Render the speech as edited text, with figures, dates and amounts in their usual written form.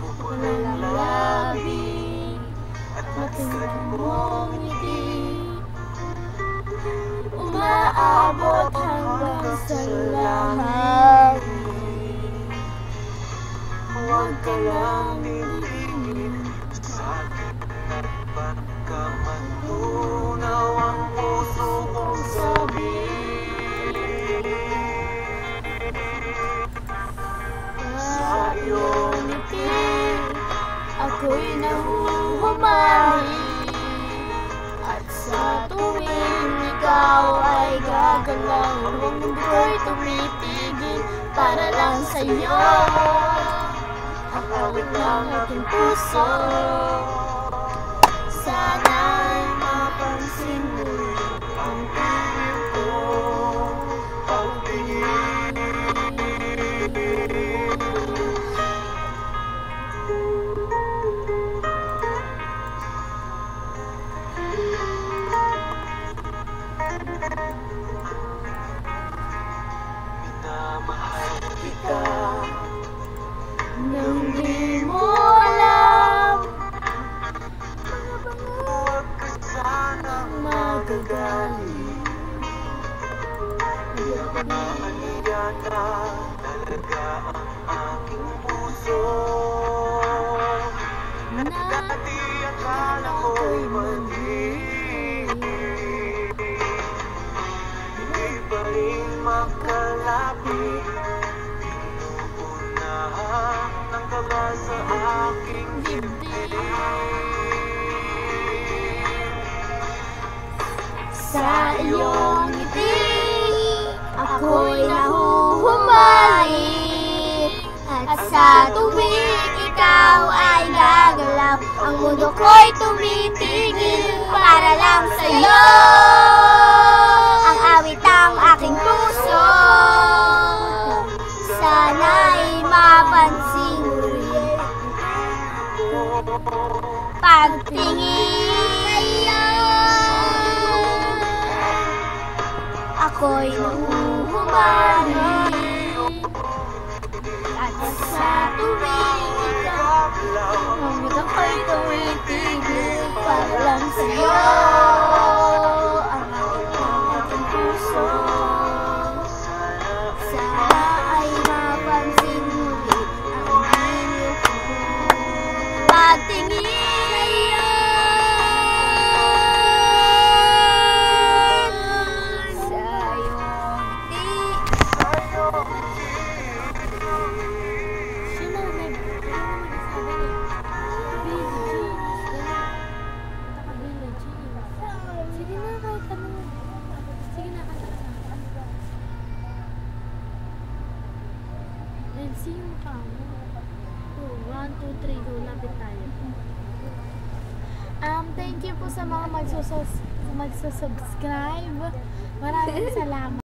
Walang labi at matingin mong ngiti, umaabot hanggang sa langit. Huwag ka lang ibigin sa akin at pagkamatunaw ang puso kong sabihin. Sa iyong ngiti ako'y nahuhumali, at sa tuwing ikaw ay gagalaw, ang mundo ko'y tumitigil para lang sa'yo. Ang awit ng aking puso, sana'y mapansin mo ang tingin ko, pagtingin. Minamahal kita nang di mo alam, huwag ka sanang magagalit. Pinamahalian na talaga ang aking puso, dati akala ko'y mali, hindi pa rin makalapit. Pinuunahan ng kaba sa aking dibdib. Sa iyong ngiti ako'y nahuhumali, at sa tuwing ikaw ay gagalaw, ang mundo ko'y tumitigil para lang sa'yo. Ang awit ng aking puso, sana'y mapansin mo rin pagtingin. Ako'y nahuhumali, at sa tuwing ikaw, ang mundo ko'y tumitigil para lang sa'yo. Ang awit ng aking puso, sana ay mapansin muli ang hingin ko, pagtingin. See yung mukha mo. 1, 2, 3, go. Lapit tayo. Thank you po sa mga magsusubscribe. Maraming salamat.